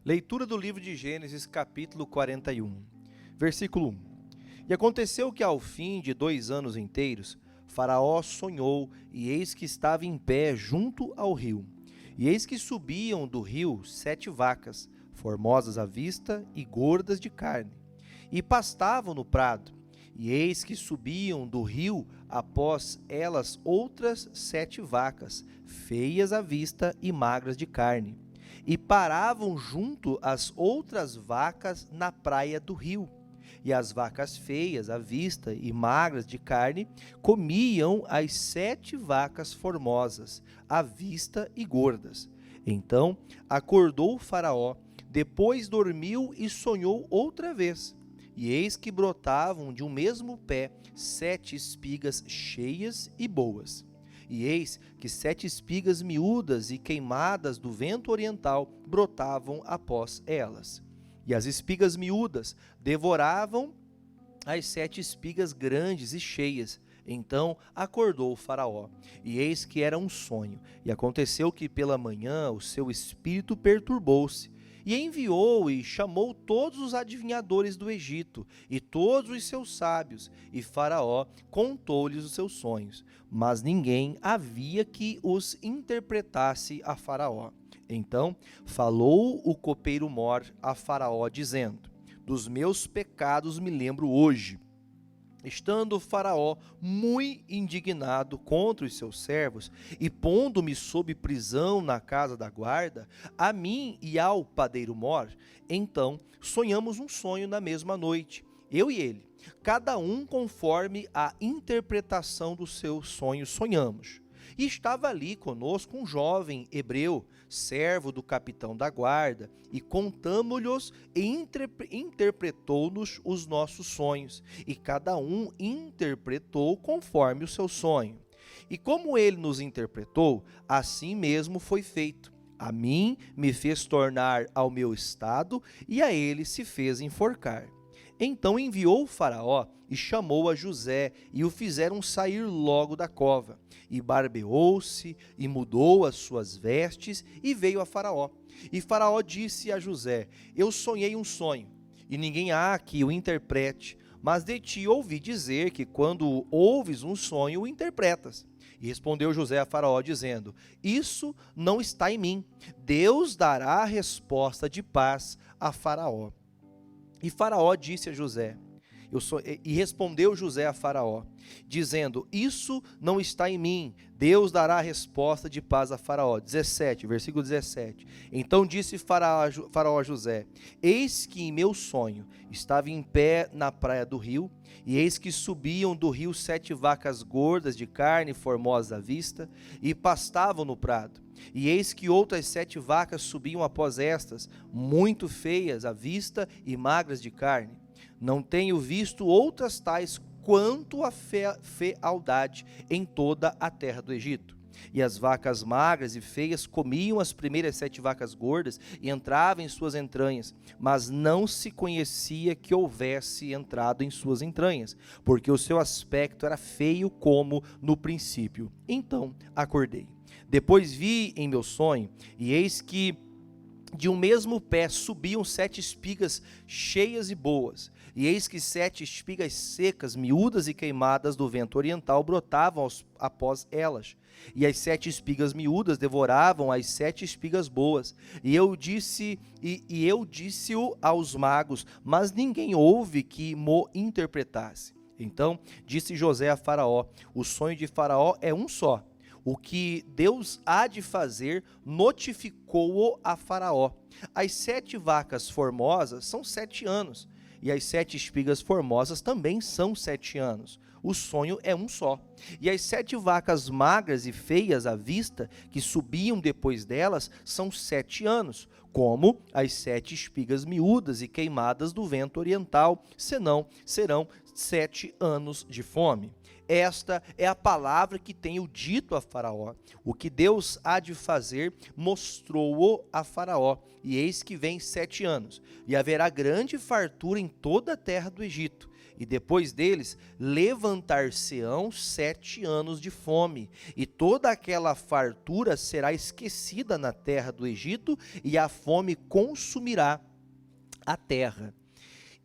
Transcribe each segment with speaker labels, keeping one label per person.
Speaker 1: Leitura do livro de Gênesis, capítulo 41, versículo 1. E aconteceu que ao fim de 2 anos inteiros, Faraó sonhou, e eis que estava em pé junto ao rio. E eis que subiam do rio 7 vacas, formosas à vista e gordas de carne, e pastavam no prado. E eis que subiam do rio após elas outras 7 vacas, feias à vista e magras de carne, e paravam junto às outras vacas na praia do rio. E as vacas feias à vista e magras de carne comiam as 7 vacas formosas à vista e gordas. Então acordou o Faraó, depois dormiu e sonhou outra vez. E eis que brotavam de um mesmo pé 7 espigas cheias e boas. E eis que 7 espigas miúdas e queimadas do vento oriental brotavam após elas. E as espigas miúdas devoravam as 7 espigas grandes e cheias. Então acordou o Faraó, e eis que era um sonho. E aconteceu que pela manhã o seu espírito perturbou-se, e enviou e chamou todos os adivinhadores do Egito e todos os seus sábios, e Faraó contou-lhes os seus sonhos, mas ninguém havia que os interpretasse a Faraó. Então falou o copeiro-mor a Faraó, dizendo: dos meus pecados me lembro hoje. Estando o Faraó muito indignado contra os seus servos, e pondo-me sob prisão na casa da guarda, a mim e ao padeiro-mor, então sonhamos um sonho na mesma noite, eu e ele, cada um conforme a interpretação do seu sonho sonhamos. E estava ali conosco um jovem hebreu, servo do capitão da guarda, e contamo-lhos e interpretou-nos os nossos sonhos, e cada um interpretou conforme o seu sonho. E como ele nos interpretou, assim mesmo foi feito. A mim me fez tornar ao meu estado, e a ele se fez enforcar. Então enviou o Faraó e chamou a José, e o fizeram sair logo da cova. E barbeou-se, e mudou as suas vestes, e veio a Faraó. E Faraó disse a José: eu sonhei um sonho, e ninguém há que o interprete, mas de ti ouvi dizer que quando ouves um sonho, o interpretas. E respondeu José a Faraó, dizendo: isso não está em mim. Deus dará a resposta de paz a Faraó. E Faraó disse a José, e respondeu José a Faraó, dizendo: isso não está em mim, Deus dará a resposta de paz a Faraó. 17, versículo 17. Então disse Faraó a José: eis que em meu sonho estava em pé na praia do rio, e eis que subiam do rio 7 vacas gordas de carne formosa à vista, e pastavam no prado. E eis que outras 7 vacas subiam após estas, muito feias à vista e magras de carne. Não tenho visto outras tais quanto a fealdade em toda a terra do Egito. E as vacas magras e feias comiam as primeiras 7 vacas gordas e entravam em suas entranhas, mas não se conhecia que houvesse entrado em suas entranhas, porque o seu aspecto era feio como no princípio. Então acordei. Depois vi em meu sonho, e eis que de um mesmo pé subiam 7 espigas cheias e boas, e eis que 7 espigas secas, miúdas e queimadas do vento oriental brotavam após elas, e as 7 espigas miúdas devoravam as 7 espigas boas. E eu disse-o aos magos, mas ninguém houve que mo interpretasse. Então disse José a Faraó: o sonho de Faraó é um só. O que Deus há de fazer, notificou-o a Faraó. As 7 vacas formosas são 7 anos, e as 7 espigas formosas também são 7 anos. O sonho é um só. E as 7 vacas magras e feias à vista, que subiam depois delas, são 7 anos, como as 7 espigas miúdas e queimadas do vento oriental, senão serão 7 anos de fome. Esta é a palavra que tenho dito a Faraó. O que Deus há de fazer, mostrou-o a Faraó. E eis que vem 7 anos, e haverá grande fartura em toda a terra do Egito. E depois deles levantar-se-ão 7 anos de fome, e toda aquela fartura será esquecida na terra do Egito, e a fome consumirá a terra.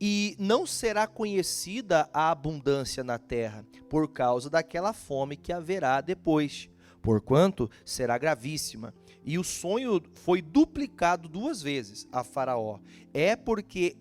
Speaker 1: E não será conhecida a abundância na terra, por causa daquela fome que haverá depois, porquanto será gravíssima. E o sonho foi duplicado 2 vezes a Faraó. É porque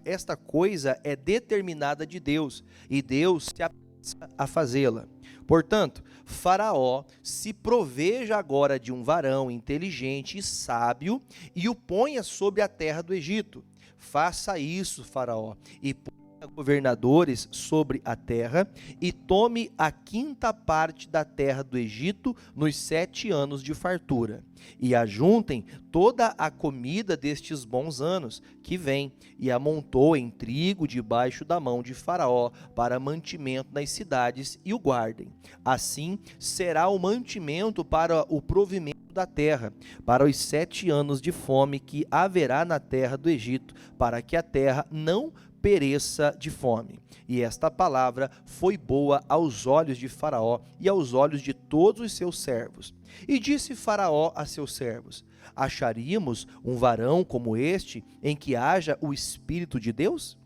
Speaker 1: esta coisa é determinada de Deus, e Deus se apressa a fazê-la. Portanto, Faraó se proveja agora de um varão inteligente e sábio, e o ponha sobre a terra do Egito. Faça isso, Faraó, e ponha governadores sobre a terra, e tome a 5ª parte da terra do Egito nos 7 anos de fartura. E ajuntem toda a comida destes bons anos que vêm, e amontoem trigo debaixo da mão de Faraó para mantimento nas cidades, e o guardem. Assim será o mantimento para o provimento da terra, para os 7 anos de fome que haverá na terra do Egito, para que a terra não pereça de fome. E esta palavra foi boa aos olhos de Faraó e aos olhos de todos os seus servos. E disse Faraó a seus servos: acharíamos um varão como este, em que haja o Espírito de Deus?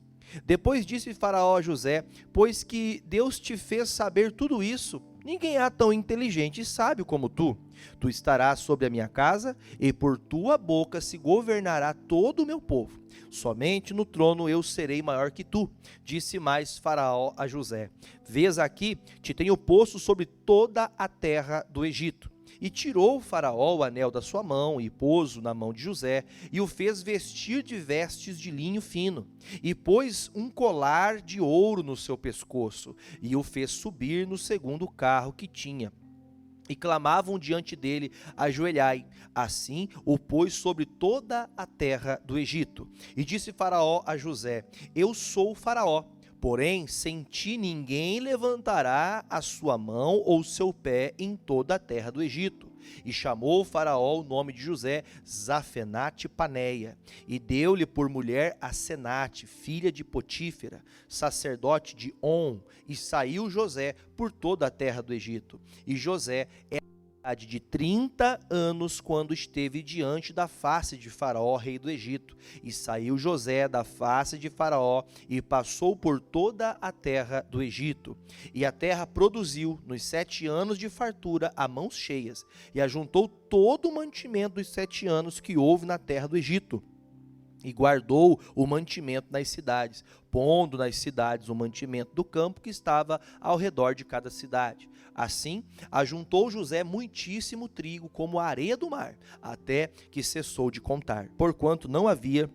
Speaker 1: Depois disse Faraó a José: pois que Deus te fez saber tudo isso, ninguém há tão inteligente e sábio como tu. Tu estarás sobre a minha casa, e por tua boca se governará todo o meu povo. Somente no trono eu serei maior que tu. Disse mais Faraó a José: vês aqui, te tenho posto sobre toda a terra do Egito. E tirou o Faraó o anel da sua mão, e pôs-o na mão de José, e o fez vestir de vestes de linho fino, e pôs um colar de ouro no seu pescoço, e o fez subir no 2º carro que tinha. E clamavam diante dele: ajoelhai. Assim o pôs sobre toda a terra do Egito. E disse Faraó a José: eu sou o Faraó, porém sem ti ninguém levantará a sua mão ou seu pé em toda a terra do Egito. E chamou o Faraó o nome de José Zafenate Paneia, e deu-lhe por mulher Asenate, filha de Potífera, sacerdote de On, e saiu José por toda a terra do Egito. E José era de 30 anos quando esteve diante da face de Faraó, rei do Egito. E saiu José da face de Faraó e passou por toda a terra do Egito. E a terra produziu nos 7 anos de fartura a mãos cheias, e ajuntou todo o mantimento dos 7 anos que houve na terra do Egito. E guardou o mantimento nas cidades, pondo nas cidades o mantimento do campo que estava ao redor de cada cidade. Assim, ajuntou José muitíssimo trigo, como a areia do mar, até que cessou de contar, porquanto não havia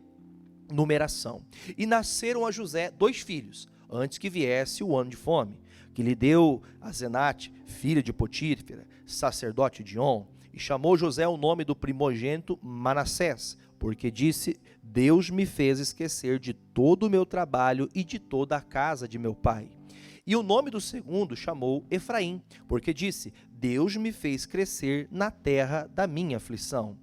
Speaker 1: numeração. E nasceram a José 2 filhos, antes que viesse o ano de fome, que lhe deu Asenate, filha de Potífera, sacerdote de On. E chamou José o nome do primogênito Manassés, porque disse: Deus me fez esquecer de todo o meu trabalho e de toda a casa de meu pai. E o nome do segundo chamou Efraim, porque disse: Deus me fez crescer na terra da minha aflição.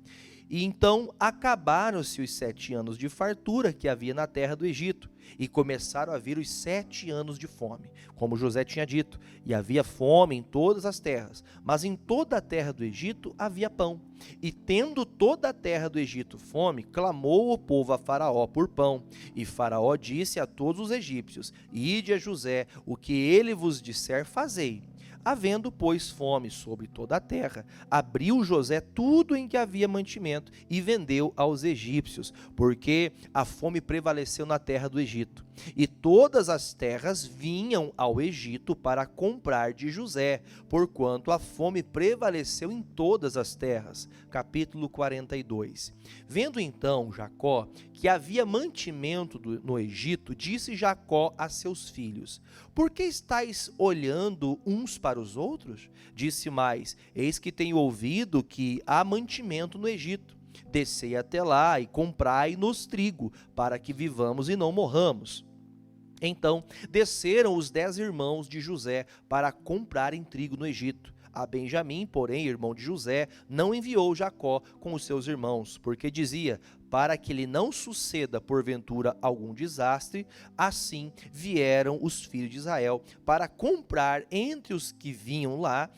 Speaker 1: E então acabaram-se os 7 anos de fartura que havia na terra do Egito, e começaram a vir os 7 anos de fome, como José tinha dito, e havia fome em todas as terras, mas em toda a terra do Egito havia pão. E tendo toda a terra do Egito fome, clamou o povo a Faraó por pão. E Faraó disse a todos os egípcios: Ide a José, o que ele vos disser, fazei. Havendo, pois, fome sobre toda a terra, abriu José tudo em que havia mantimento e vendeu aos egípcios, porque a fome prevaleceu na terra do Egito. E todas as terras vinham ao Egito para comprar de José, porquanto a fome prevaleceu em todas as terras. Capítulo 42. Vendo então Jacó que havia mantimento no Egito, disse Jacó a seus filhos: Por que estáis olhando uns para os outros? Disse mais: Eis que tenho ouvido que há mantimento no Egito. Descei até lá e comprai-nos trigo, para que vivamos e não morramos. Então desceram os 10 irmãos de José para comprarem trigo no Egito. A Benjamim, porém, irmão de José, não enviou Jacó com os seus irmãos, porque dizia: para que lhe não suceda porventura algum desastre, assim vieram os filhos de Israel para comprar entre os que vinham lá,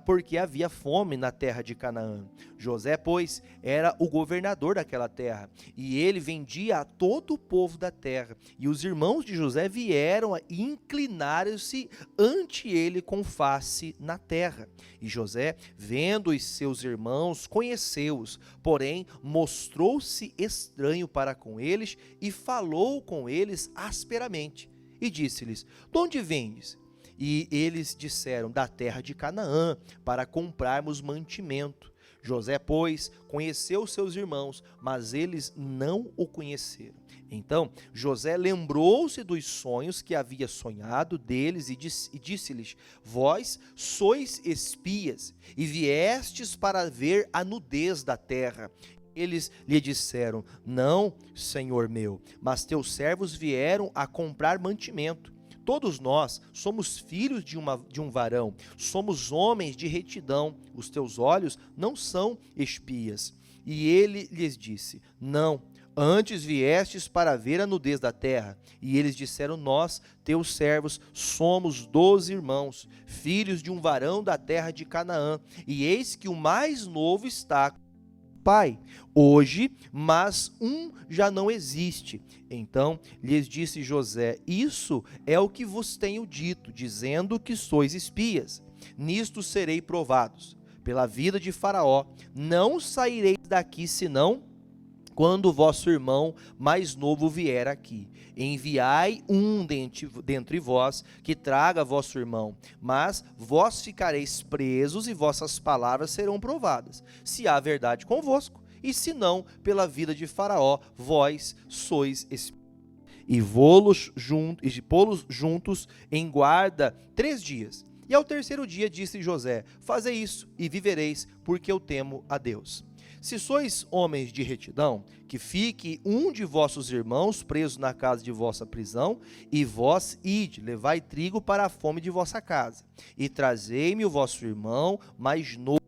Speaker 1: porque havia fome na terra de Canaã. José, pois, era o governador daquela terra, e ele vendia a todo o povo da terra. E os irmãos de José vieram e inclinaram-se ante ele com face na terra. E José, vendo os seus irmãos, conheceu-os, porém mostrou-se estranho para com eles e falou com eles asperamente. E disse-lhes: de onde vendes? E eles disseram: da terra de Canaã, para comprarmos mantimento. José, pois, conheceu seus irmãos, mas eles não o conheceram. Então José lembrou-se dos sonhos que havia sonhado deles e disse-lhes: vós sois espias e viestes para ver a nudez da terra. Eles lhe disseram: não, senhor meu, mas teus servos vieram a comprar mantimento. Todos nós somos filhos de um varão, somos homens de retidão, os teus olhos não são espias. E ele lhes disse: não, antes viestes para ver a nudez da terra. E eles disseram: nós, teus servos, somos 12 irmãos, filhos de um varão da terra de Canaã, e eis que o mais novo está pai hoje, mas um já não existe. Então lhes disse José: isso é o que vos tenho dito, dizendo que sois espias. Nisto serei provados. Pela vida de Faraó, não saireis daqui senão quando vosso irmão mais novo vier aqui. Enviai um dentre vós que traga vosso irmão, mas vós ficareis presos e vossas palavras serão provadas, se há verdade convosco, e se não, pela vida de Faraó, vós sois espias. E pô-los juntos em guarda 3 dias. E ao terceiro dia disse José: fazei isso e vivereis, porque eu temo a Deus. Se sois homens de retidão, que fique um de vossos irmãos preso na casa de vossa prisão, e vós ide, levai trigo para a fome de vossa casa, e trazei-me o vosso irmão mais novo,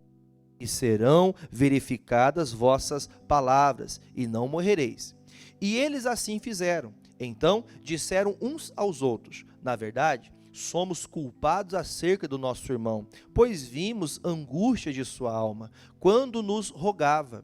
Speaker 1: e serão verificadas vossas palavras, e não morrereis. E eles assim fizeram. Então disseram uns aos outros: na verdade, somos culpados acerca do nosso irmão, pois vimos angústia de sua alma, quando nos rogava.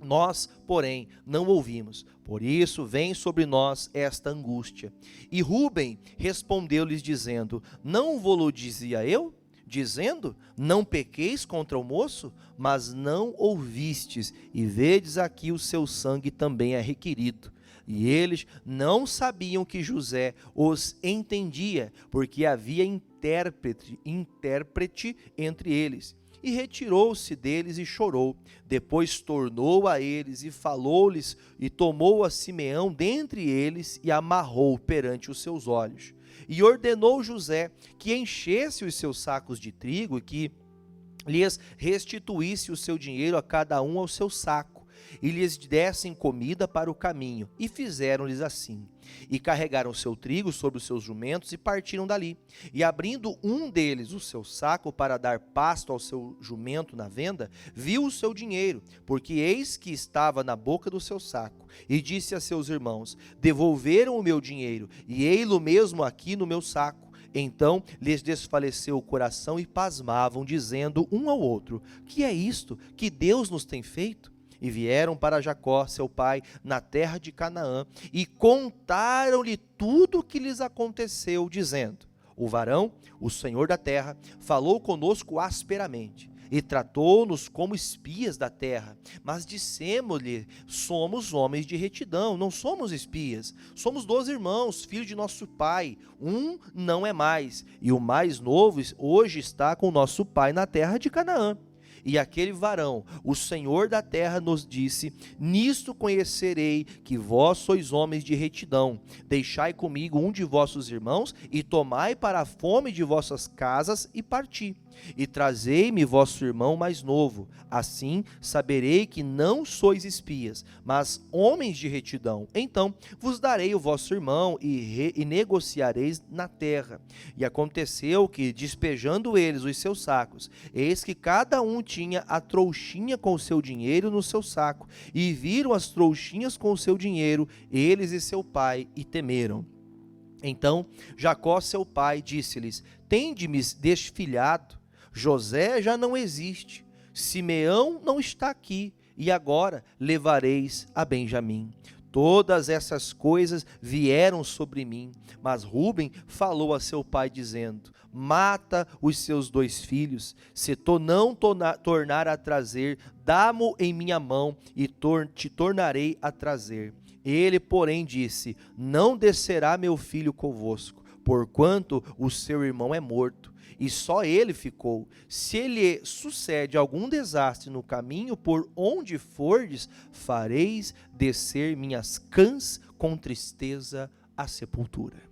Speaker 1: Nós, porém, não ouvimos, por isso vem sobre nós esta angústia. E Rúben respondeu-lhes dizendo: não vô-lo dizia eu? Dizendo: não pequeis contra o moço? Mas não ouvistes, e vedes aqui o seu sangue também é requerido. E eles não sabiam que José os entendia, porque havia intérprete entre eles. E retirou-se deles e chorou. Depois tornou a eles e falou-lhes, e tomou a Simeão dentre eles e amarrou perante os seus olhos. E ordenou José que enchesse os seus sacos de trigo e que lhes restituísse o seu dinheiro a cada um ao seu saco, e lhes dessem comida para o caminho, e fizeram-lhes assim. E carregaram seu trigo sobre os seus jumentos e partiram dali. E abrindo um deles o seu saco para dar pasto ao seu jumento na venda, viu o seu dinheiro, porque eis que estava na boca do seu saco. E disse a seus irmãos: devolveram o meu dinheiro, e ei-lo mesmo aqui no meu saco. Então lhes desfaleceu o coração e pasmavam, dizendo um ao outro: que é isto que Deus nos tem feito? E vieram para Jacó, seu pai, na terra de Canaã, e contaram-lhe tudo o que lhes aconteceu, dizendo: o varão, o senhor da terra, falou conosco asperamente, e tratou-nos como espias da terra. Mas dissemos-lhe: somos homens de retidão, não somos espias. Somos 12 irmãos, filhos de nosso pai. Um não é mais, e o mais novo hoje está com nosso pai na terra de Canaã. E aquele varão, o senhor da terra, nos disse: nisto conhecerei que vós sois homens de retidão. Deixai comigo um de vossos irmãos, e tomai para a fome de vossas casas, e parti. E trazei-me vosso irmão mais novo, assim saberei que não sois espias, mas homens de retidão. Então vos darei o vosso irmão e negociareis na terra. E aconteceu que, despejando eles os seus sacos, eis que cada um tinha a trouxinha com o seu dinheiro no seu saco, e viram as trouxinhas com o seu dinheiro, eles e seu pai, e temeram. Então Jacó, seu pai, disse-lhes: Tende-me desfilhado. José já não existe, Simeão não está aqui, e agora levareis a Benjamim. Todas essas coisas vieram sobre mim, mas Rúben falou a seu pai, dizendo: Mata os seus 2 filhos, se tu não tornar a trazer, dá-mo em minha mão, e te tornarei a trazer. Ele, porém, disse: Não descerá meu filho convosco, porquanto o seu irmão é morto, e só ele ficou. Se lhe sucede algum desastre no caminho por onde fordes, fareis descer minhas cãs com tristeza à sepultura.